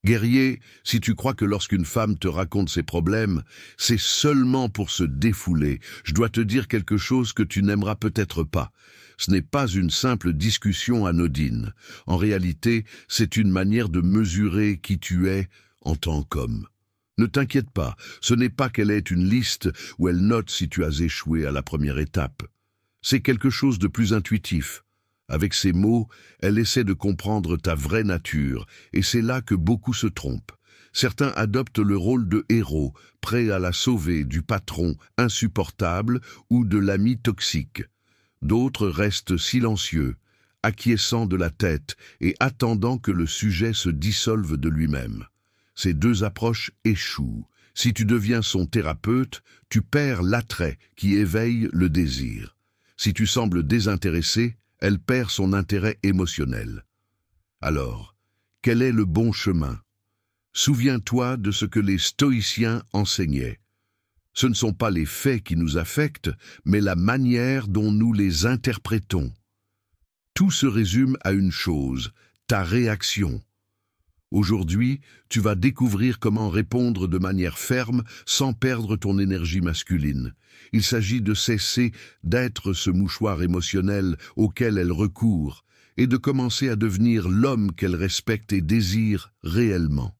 Guerrier, si tu crois que lorsqu'une femme te raconte ses problèmes, c'est seulement pour se défouler, je dois te dire quelque chose que tu n'aimeras peut-être pas. Ce n'est pas une simple discussion anodine. En réalité, c'est une manière de mesurer qui tu es en tant qu'homme. Ne t'inquiète pas, ce n'est pas qu'elle ait une liste où elle note si tu as échoué à la première étape. C'est quelque chose de plus intuitif. Avec ces mots, elle essaie de comprendre ta vraie nature, et c'est là que beaucoup se trompent. Certains adoptent le rôle de héros, prêts à la sauver du patron insupportable ou de l'ami toxique. D'autres restent silencieux, acquiescent de la tête et attendant que le sujet se dissolve de lui-même. Ces deux approches échouent. Si tu deviens son thérapeute, tu perds l'attrait qui éveille le désir. Si tu sembles désintéressé, elle perd son intérêt émotionnel. Alors, quel est le bon chemin? Souviens-toi de ce que les stoïciens enseignaient. Ce ne sont pas les faits qui nous affectent, mais la manière dont nous les interprétons. Tout se résume à une chose, ta réaction. Aujourd'hui, tu vas découvrir comment répondre de manière ferme sans perdre ton énergie masculine. Il s'agit de cesser d'être ce mouchoir émotionnel auquel elle recourt et de commencer à devenir l'homme qu'elle respecte et désire réellement.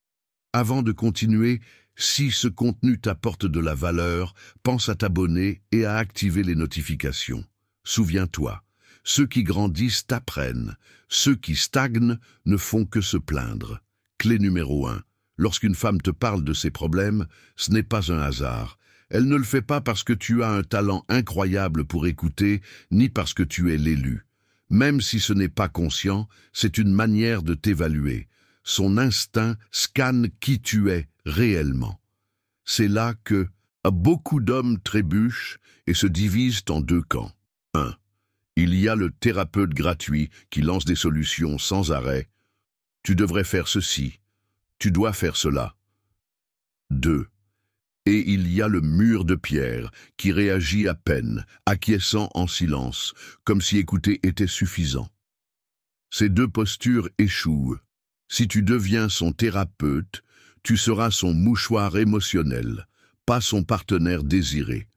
Avant de continuer, si ce contenu t'apporte de la valeur, pense à t'abonner et à activer les notifications. Souviens-toi, ceux qui grandissent t'apprennent, ceux qui stagnent ne font que se plaindre. Clé numéro 1. Lorsqu'une femme te parle de ses problèmes, ce n'est pas un hasard. Elle ne le fait pas parce que tu as un talent incroyable pour écouter, ni parce que tu es l'élu. Même si ce n'est pas conscient, c'est une manière de t'évaluer. Son instinct scanne qui tu es réellement. C'est là que beaucoup d'hommes trébuchent et se divisent en deux camps. 1. Il y a le thérapeute gratuit qui lance des solutions sans arrêt. Tu devrais faire ceci, tu dois faire cela. 2. Et il y a le mur de pierre qui réagit à peine, acquiesçant en silence, comme si écouter était suffisant. Ces deux postures échouent. Si tu deviens son thérapeute, tu seras son mouchoir émotionnel, pas son partenaire désiré.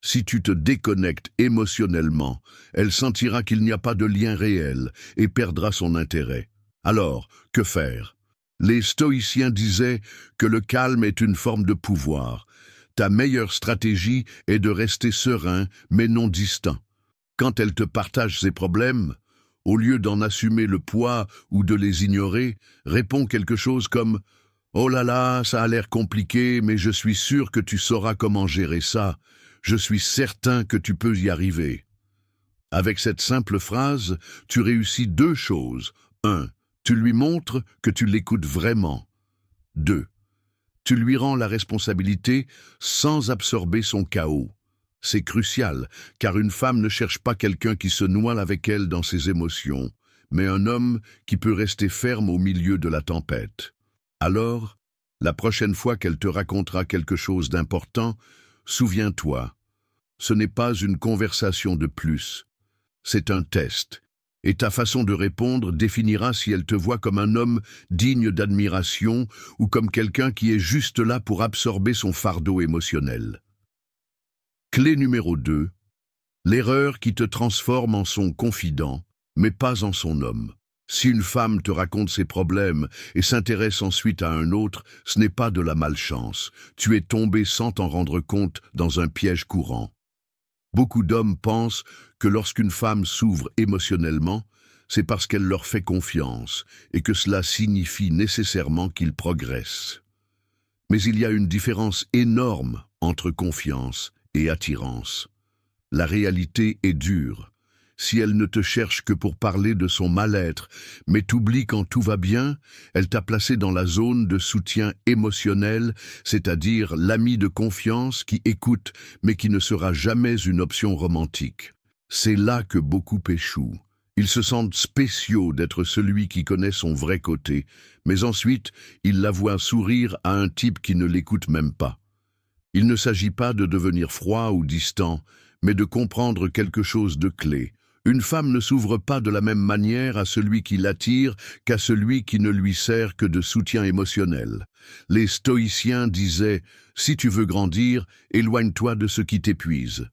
Si tu te déconnectes émotionnellement, elle sentira qu'il n'y a pas de lien réel et perdra son intérêt. Alors, que faire? Les stoïciens disaient que le calme est une forme de pouvoir. Ta meilleure stratégie est de rester serein, mais non distant. Quand elle te partage ses problèmes, au lieu d'en assumer le poids ou de les ignorer, réponds quelque chose comme « Oh là là, ça a l'air compliqué, mais je suis sûr que tu sauras comment gérer ça. Je suis certain que tu peux y arriver. » Avec cette simple phrase, tu réussis deux choses. 1. Tu lui montres que tu l'écoutes vraiment. 2. Tu lui rends la responsabilité sans absorber son chaos. C'est crucial, car une femme ne cherche pas quelqu'un qui se noie avec elle dans ses émotions, mais un homme qui peut rester ferme au milieu de la tempête. Alors, la prochaine fois qu'elle te racontera quelque chose d'important, souviens-toi, ce n'est pas une conversation de plus, c'est un test. Et ta façon de répondre définira si elle te voit comme un homme digne d'admiration ou comme quelqu'un qui est juste là pour absorber son fardeau émotionnel. Clé numéro 2. L'erreur qui te transforme en son confident, mais pas en son homme. Si une femme te raconte ses problèmes et s'intéresse ensuite à un autre, ce n'est pas de la malchance. Tu es tombé sans t'en rendre compte dans un piège courant. Beaucoup d'hommes pensent que lorsqu'une femme s'ouvre émotionnellement, c'est parce qu'elle leur fait confiance et que cela signifie nécessairement qu'ils progressent. Mais il y a une différence énorme entre confiance et attirance. La réalité est dure. Si elle ne te cherche que pour parler de son mal-être, mais t'oublie quand tout va bien, elle t'a placé dans la zone de soutien émotionnel, c'est-à-dire l'ami de confiance qui écoute, mais qui ne sera jamais une option romantique. C'est là que beaucoup échouent. Ils se sentent spéciaux d'être celui qui connaît son vrai côté, mais ensuite, ils la voient sourire à un type qui ne l'écoute même pas. Il ne s'agit pas de devenir froid ou distant, mais de comprendre quelque chose de clé. Une femme ne s'ouvre pas de la même manière à celui qui l'attire qu'à celui qui ne lui sert que de soutien émotionnel. Les stoïciens disaient « Si tu veux grandir, éloigne-toi de ce qui t'épuise ».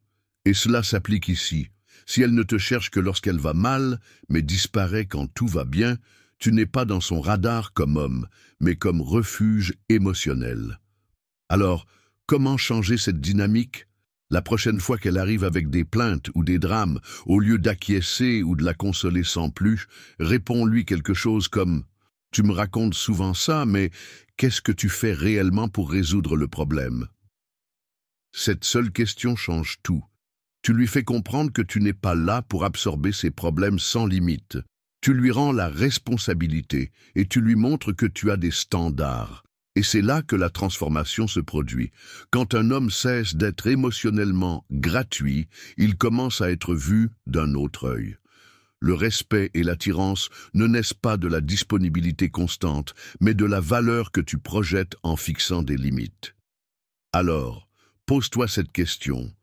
Et cela s'applique ici. Si elle ne te cherche que lorsqu'elle va mal, mais disparaît quand tout va bien, tu n'es pas dans son radar comme homme, mais comme refuge émotionnel. Alors, comment changer cette dynamique ? La prochaine fois qu'elle arrive avec des plaintes ou des drames, au lieu d'acquiescer ou de la consoler sans plus, réponds-lui quelque chose comme « Tu me racontes souvent ça, mais qu'est-ce que tu fais réellement pour résoudre le problème ?» Cette seule question change tout. Tu lui fais comprendre que tu n'es pas là pour absorber ses problèmes sans limite. Tu lui rends la responsabilité et tu lui montres que tu as des standards. Et c'est là que la transformation se produit. Quand un homme cesse d'être émotionnellement gratuit, il commence à être vu d'un autre œil. Le respect et l'attirance ne naissent pas de la disponibilité constante, mais de la valeur que tu projettes en fixant des limites. Alors, pose-toi cette question.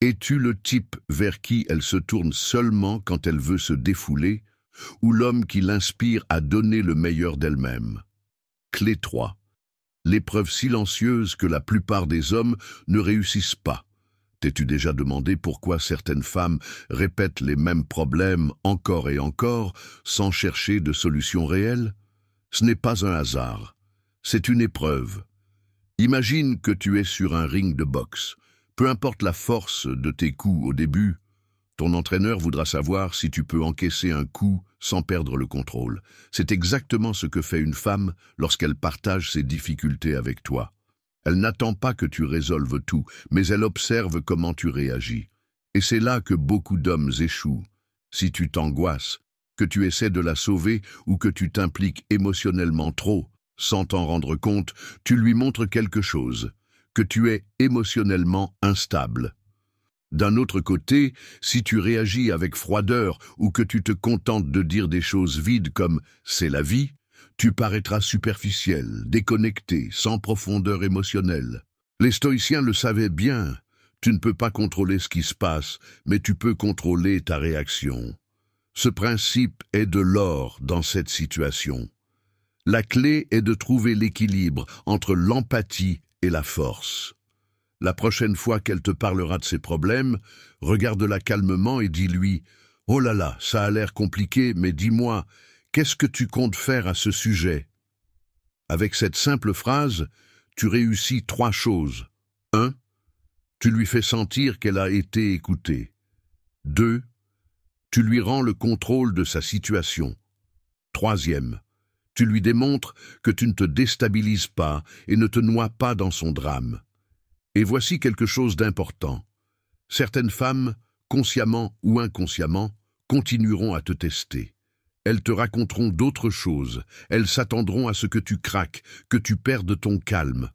Es-tu le type vers qui elle se tourne seulement quand elle veut se défouler, ou l'homme qui l'inspire à donner le meilleur d'elle-même? Clé 3. L'épreuve silencieuse que la plupart des hommes ne réussissent pas. T'es-tu déjà demandé pourquoi certaines femmes répètent les mêmes problèmes encore et encore sans chercher de solution réelle? Ce n'est pas un hasard, c'est une épreuve. Imagine que tu es sur un ring de boxe. Peu importe la force de tes coups au début, ton entraîneur voudra savoir si tu peux encaisser un coup sans perdre le contrôle. C'est exactement ce que fait une femme lorsqu'elle partage ses difficultés avec toi. Elle n'attend pas que tu résolves tout, mais elle observe comment tu réagis. Et c'est là que beaucoup d'hommes échouent. Si tu t'angoisses, que tu essaies de la sauver ou que tu t'impliques émotionnellement trop, sans t'en rendre compte, tu lui montres quelque chose, que tu es émotionnellement instable. D'un autre côté, si tu réagis avec froideur ou que tu te contentes de dire des choses vides comme « c'est la vie », tu paraîtras superficiel, déconnecté, sans profondeur émotionnelle. Les stoïciens le savaient bien. Tu ne peux pas contrôler ce qui se passe, mais tu peux contrôler ta réaction. Ce principe est de l'or dans cette situation. La clé est de trouver l'équilibre entre l'empathie et la force. La prochaine fois qu'elle te parlera de ses problèmes, regarde-la calmement et dis-lui « Oh là là, ça a l'air compliqué, mais dis-moi, qu'est-ce que tu comptes faire à ce sujet ?» Avec cette simple phrase, tu réussis 3 choses. 1. Tu lui fais sentir qu'elle a été écoutée. 2. Tu lui rends le contrôle de sa situation. 3e. Tu lui démontres que tu ne te déstabilises pas et ne te noies pas dans son drame. Et voici quelque chose d'important. Certaines femmes, consciemment ou inconsciemment, continueront à te tester. Elles te raconteront d'autres choses. Elles s'attendront à ce que tu craques, que tu perdes ton calme.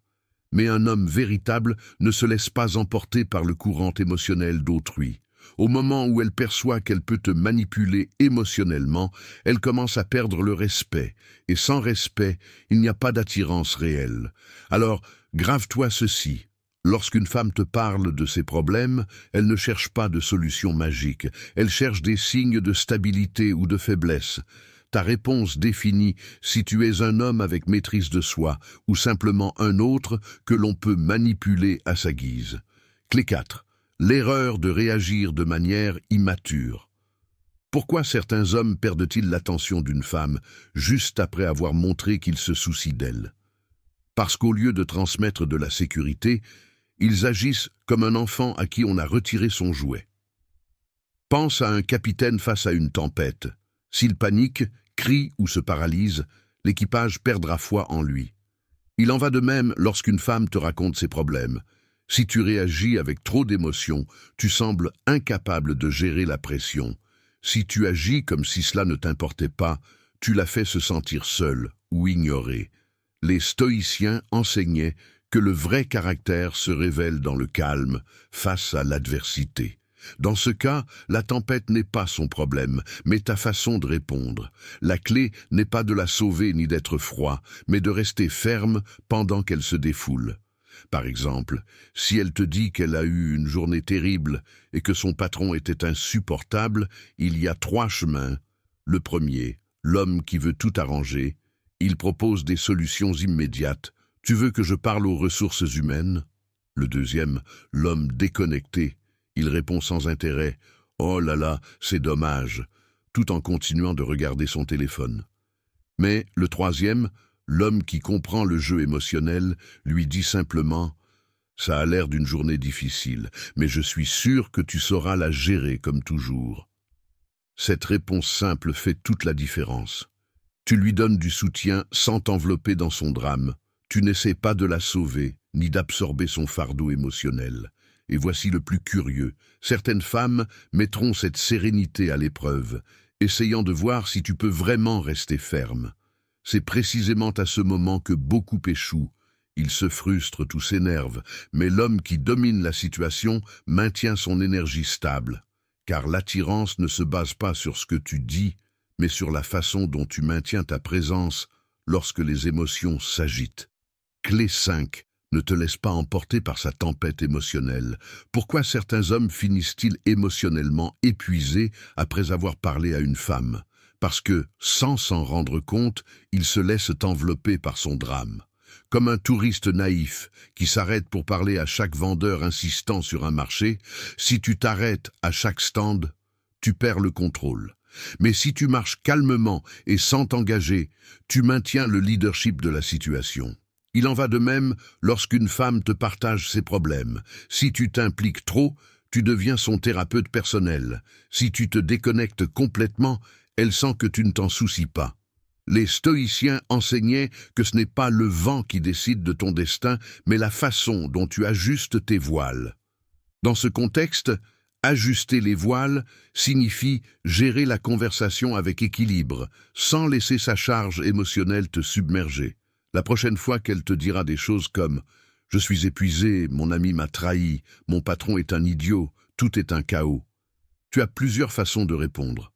Mais un homme véritable ne se laisse pas emporter par le courant émotionnel d'autrui. Au moment où elle perçoit qu'elle peut te manipuler émotionnellement, elle commence à perdre le respect. Et sans respect, il n'y a pas d'attirance réelle. Alors, grave-toi ceci. Lorsqu'une femme te parle de ses problèmes, elle ne cherche pas de solution magique. Elle cherche des signes de stabilité ou de faiblesse. Ta réponse définit si tu es un homme avec maîtrise de soi ou simplement un autre que l'on peut manipuler à sa guise. Clé 4. L'erreur de réagir de manière immature. Pourquoi certains hommes perdent-ils l'attention d'une femme juste après avoir montré qu'ils se soucient d'elle? Parce qu'au lieu de transmettre de la sécurité, ils agissent comme un enfant à qui on a retiré son jouet. Pense à un capitaine face à une tempête. S'il panique, crie ou se paralyse, l'équipage perdra foi en lui. Il en va de même lorsqu'une femme te raconte ses problèmes. Si tu réagis avec trop d'émotion, tu sembles incapable de gérer la pression. Si tu agis comme si cela ne t'importait pas, tu la fais se sentir seule ou ignorée. Les stoïciens enseignaient que le vrai caractère se révèle dans le calme, face à l'adversité. Dans ce cas, la tempête n'est pas son problème, mais ta façon de répondre. La clé n'est pas de la sauver ni d'être froid, mais de rester ferme pendant qu'elle se défoule. Par exemple, si elle te dit qu'elle a eu une journée terrible et que son patron était insupportable, il y a 3 chemins. Le premier, l'homme qui veut tout arranger. Il propose des solutions immédiates. Tu veux que je parle aux ressources humaines? Le deuxième, l'homme déconnecté. Il répond sans intérêt. Oh là là, c'est dommage, tout en continuant de regarder son téléphone. Mais le troisième, l'homme qui comprend le jeu émotionnel, lui dit simplement « Ça a l'air d'une journée difficile, mais je suis sûr que tu sauras la gérer comme toujours. » Cette réponse simple fait toute la différence. Tu lui donnes du soutien sans t'envelopper dans son drame. Tu n'essaies pas de la sauver, ni d'absorber son fardeau émotionnel. Et voici le plus curieux. Certaines femmes mettront cette sérénité à l'épreuve, essayant de voir si tu peux vraiment rester ferme. C'est précisément à ce moment que beaucoup échouent. Ils se frustrent, tout s'énerve, mais l'homme qui domine la situation maintient son énergie stable. Car l'attirance ne se base pas sur ce que tu dis, mais sur la façon dont tu maintiens ta présence lorsque les émotions s'agitent. Clé 5. Ne te laisse pas emporter par sa tempête émotionnelle. Pourquoi certains hommes finissent-ils émotionnellement épuisés après avoir parlé à une femme? Parce que, sans s'en rendre compte, ils se laissent envelopper par son drame. Comme un touriste naïf qui s'arrête pour parler à chaque vendeur insistant sur un marché, si tu t'arrêtes à chaque stand, tu perds le contrôle. Mais si tu marches calmement et sans t'engager, tu maintiens le leadership de la situation. Il en va de même lorsqu'une femme te partage ses problèmes. Si tu t'impliques trop, tu deviens son thérapeute personnel. Si tu te déconnectes complètement, elle sent que tu ne t'en soucies pas. Les stoïciens enseignaient que ce n'est pas le vent qui décide de ton destin, mais la façon dont tu ajustes tes voiles. Dans ce contexte, ajuster les voiles signifie gérer la conversation avec équilibre, sans laisser sa charge émotionnelle te submerger. La prochaine fois qu'elle te dira des choses comme « Je suis épuisé, mon ami m'a trahi, mon patron est un idiot, tout est un chaos », tu as plusieurs façons de répondre.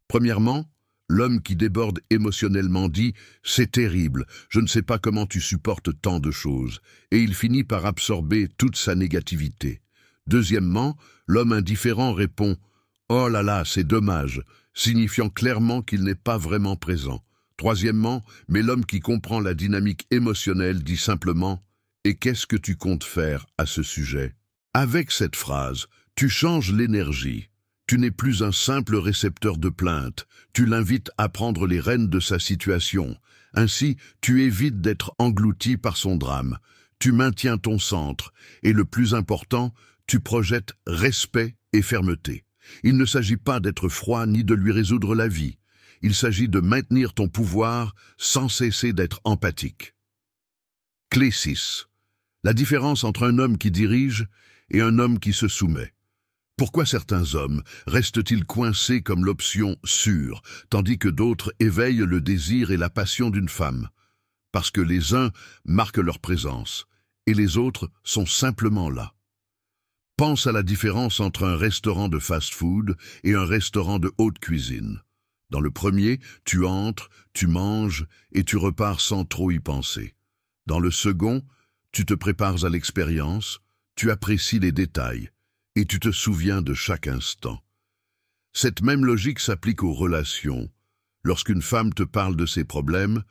Premièrement, l'homme qui déborde émotionnellement dit « C'est terrible, je ne sais pas comment tu supportes tant de choses » et il finit par absorber toute sa négativité. Deuxièmement, l'homme indifférent répond « Oh là là, c'est dommage », signifiant clairement qu'il n'est pas vraiment présent. Troisièmement, mais l'homme qui comprend la dynamique émotionnelle dit simplement « Et qu'est-ce que tu comptes faire à ce sujet ?» Avec cette phrase, tu changes l'énergie. Tu n'es plus un simple récepteur de plaintes, tu l'invites à prendre les rênes de sa situation. Ainsi, tu évites d'être englouti par son drame. Tu maintiens ton centre et le plus important, tu projettes respect et fermeté. Il ne s'agit pas d'être froid ni de lui résoudre la vie. Il s'agit de maintenir ton pouvoir sans cesser d'être empathique. Clé 6. La différence entre un homme qui dirige et un homme qui se soumet. Pourquoi certains hommes restent-ils coincés comme l'option sûre, tandis que d'autres éveillent le désir et la passion d'une femme? Parce que les uns marquent leur présence et les autres sont simplement là. Pense à la différence entre un restaurant de fast-food et un restaurant de haute cuisine. Dans le premier, tu entres, tu manges et tu repars sans trop y penser. Dans le second, tu te prépares à l'expérience, tu apprécies les détails et tu te souviens de chaque instant. Cette même logique s'applique aux relations. Lorsqu'une femme te parle de ses problèmes,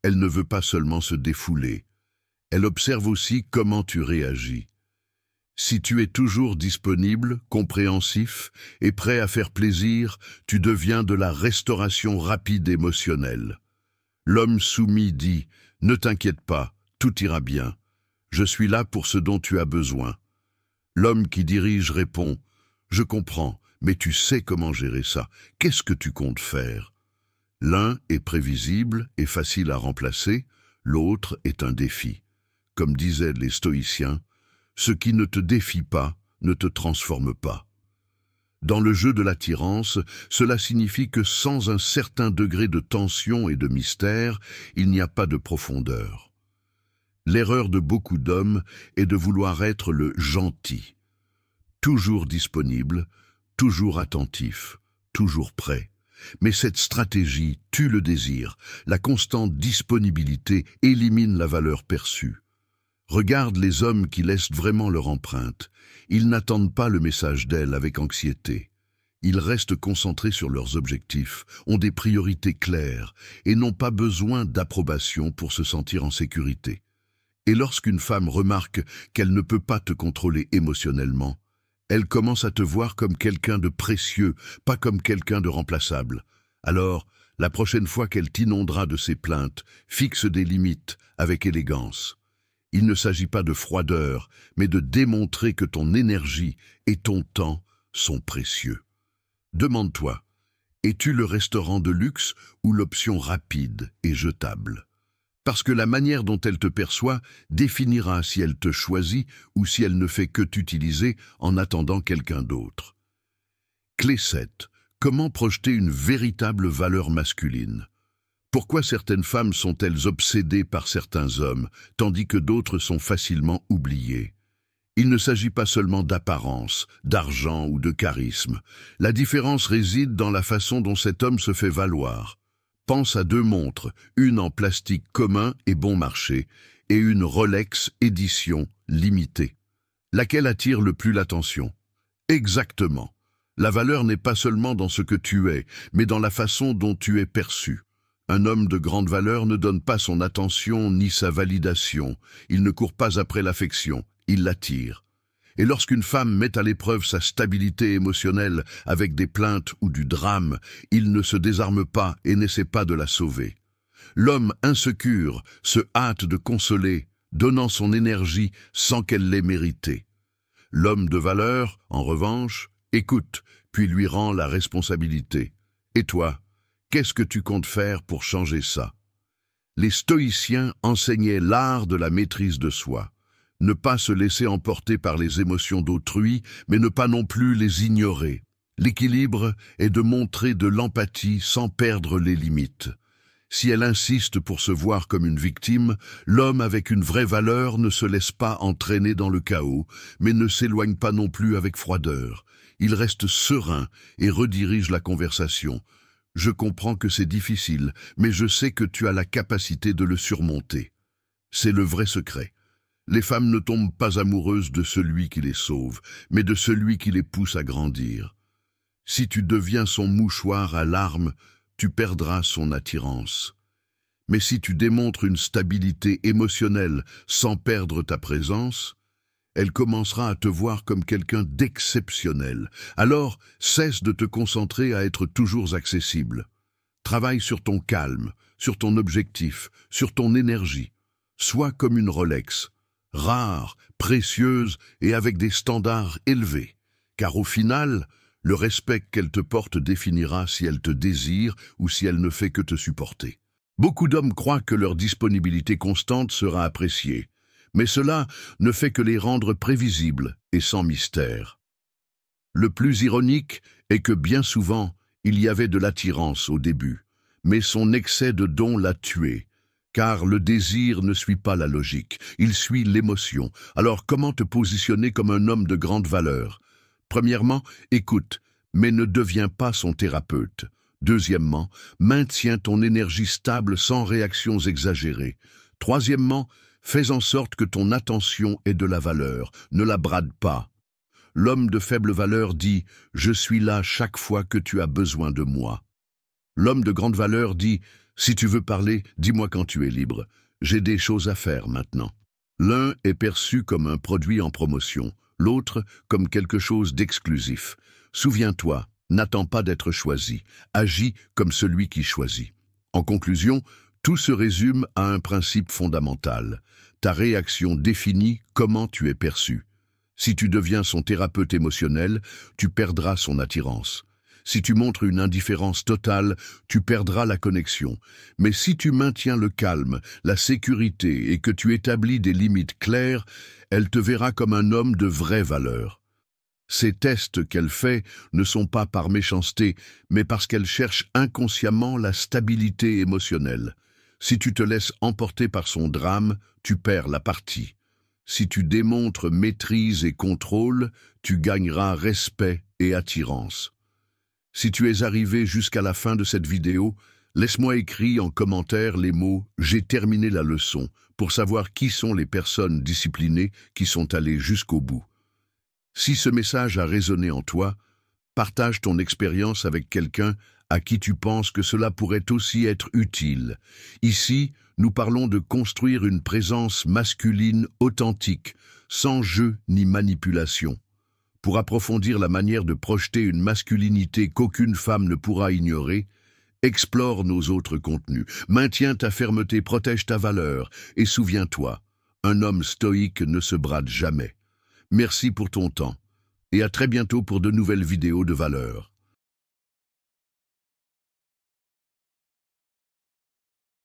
elle ne veut pas seulement se défouler. Elle observe aussi comment tu réagis. Si tu es toujours disponible, compréhensif et prêt à faire plaisir, tu deviens de la restauration rapide émotionnelle. L'homme soumis dit « Ne t'inquiète pas, tout ira bien. Je suis là pour ce dont tu as besoin. » L'homme qui dirige répond « Je comprends, mais tu sais comment gérer ça. Qu'est-ce que tu comptes faire ?» L'un est prévisible et facile à remplacer, l'autre est un défi. Comme disaient les stoïciens, ce qui ne te défie pas ne te transforme pas. Dans le jeu de l'attirance, cela signifie que sans un certain degré de tension et de mystère, il n'y a pas de profondeur. L'erreur de beaucoup d'hommes est de vouloir être le gentil. Toujours disponible, toujours attentif, toujours prêt. Mais cette stratégie tue le désir. La constante disponibilité élimine la valeur perçue. Regarde les hommes qui laissent vraiment leur empreinte. Ils n'attendent pas le message d'elle avec anxiété. Ils restent concentrés sur leurs objectifs, ont des priorités claires et n'ont pas besoin d'approbation pour se sentir en sécurité. Et lorsqu'une femme remarque qu'elle ne peut pas te contrôler émotionnellement, elle commence à te voir comme quelqu'un de précieux, pas comme quelqu'un de remplaçable. Alors, la prochaine fois qu'elle t'inondera de ses plaintes, fixe des limites avec élégance. Il ne s'agit pas de froideur, mais de démontrer que ton énergie et ton temps sont précieux. Demande-toi, es-tu le restaurant de luxe ou l'option rapide et jetable? Parce que la manière dont elle te perçoit définira si elle te choisit ou si elle ne fait que t'utiliser en attendant quelqu'un d'autre. Clé 7. Comment projeter une véritable valeur masculine? Pourquoi certaines femmes sont-elles obsédées par certains hommes, tandis que d'autres sont facilement oubliées? Il ne s'agit pas seulement d'apparence, d'argent ou de charisme. La différence réside dans la façon dont cet homme se fait valoir. Pense à 2 montres, une en plastique commun et bon marché, et une Rolex édition limitée. Laquelle attire le plus l'attention? Exactement. La valeur n'est pas seulement dans ce que tu es, mais dans la façon dont tu es perçu. Un homme de grande valeur ne donne pas son attention ni sa validation. Il ne court pas après l'affection, il l'attire. Et lorsqu'une femme met à l'épreuve sa stabilité émotionnelle avec des plaintes ou du drame, il ne se désarme pas et n'essaie pas de la sauver. L'homme insécure se hâte de consoler, donnant son énergie sans qu'elle l'ait méritée. L'homme de valeur, en revanche, écoute, puis lui rend la responsabilité. Et toi, qu'est-ce que tu comptes faire pour changer ça? Les stoïciens enseignaient l'art de la maîtrise de soi. Ne pas se laisser emporter par les émotions d'autrui, mais ne pas non plus les ignorer. L'équilibre est de montrer de l'empathie sans perdre les limites. Si elle insiste pour se voir comme une victime, l'homme avec une vraie valeur ne se laisse pas entraîner dans le chaos, mais ne s'éloigne pas non plus avec froideur. Il reste serein et redirige la conversation. Je comprends que c'est difficile, mais je sais que tu as la capacité de le surmonter. C'est le vrai secret. Les femmes ne tombent pas amoureuses de celui qui les sauve, mais de celui qui les pousse à grandir. Si tu deviens son mouchoir à larmes, tu perdras son attirance. Mais si tu démontres une stabilité émotionnelle sans perdre ta présence, elle commencera à te voir comme quelqu'un d'exceptionnel. Alors, cesse de te concentrer à être toujours accessible. Travaille sur ton calme, sur ton objectif, sur ton énergie. Sois comme une Rolex, rare, précieuse et avec des standards élevés. Car au final, le respect qu'elle te porte définira si elle te désire ou si elle ne fait que te supporter. Beaucoup d'hommes croient que leur disponibilité constante sera appréciée, mais cela ne fait que les rendre prévisibles et sans mystère. Le plus ironique est que bien souvent, il y avait de l'attirance au début, mais son excès de don l'a tué. Car le désir ne suit pas la logique, il suit l'émotion. Alors comment te positionner comme un homme de grande valeur? Premièrement, écoute, mais ne deviens pas son thérapeute. Deuxièmement, maintiens ton énergie stable sans réactions exagérées. Troisièmement, fais en sorte que ton attention ait de la valeur, ne la brade pas. L'homme de faible valeur dit « Je suis là chaque fois que tu as besoin de moi ». L'homme de grande valeur dit « Si tu veux parler, dis-moi quand tu es libre. J'ai des choses à faire maintenant ». L'un est perçu comme un produit en promotion, l'autre comme quelque chose d'exclusif. Souviens-toi, n'attends pas d'être choisi, agis comme celui qui choisit. En conclusion, tout se résume à un principe fondamental. Ta réaction définit comment tu es perçu. Si tu deviens son thérapeute émotionnel, tu perdras son attirance. Si tu montres une indifférence totale, tu perdras la connexion. Mais si tu maintiens le calme, la sécurité et que tu établis des limites claires, elle te verra comme un homme de vraie valeur. Ces tests qu'elle fait ne sont pas par méchanceté, mais parce qu'elle cherche inconsciemment la stabilité émotionnelle. Si tu te laisses emporter par son drame, tu perds la partie. Si tu démontres maîtrise et contrôle, tu gagneras respect et attirance. Si tu es arrivé jusqu'à la fin de cette vidéo, Laisse-moi écrire en commentaire les mots « J'ai terminé la leçon » pour savoir qui sont les personnes disciplinées qui sont allées jusqu'au bout. Si ce message a résonné en toi, partage ton expérience avec quelqu'un à qui tu penses que cela pourrait aussi être utile. Ici, nous parlons de construire une présence masculine authentique, sans jeu ni manipulation. Pour approfondir la manière de projeter une masculinité qu'aucune femme ne pourra ignorer, explore nos autres contenus, maintiens ta fermeté, protège ta valeur et souviens-toi, un homme stoïque ne se brade jamais. Merci pour ton temps et à très bientôt pour de nouvelles vidéos de valeur.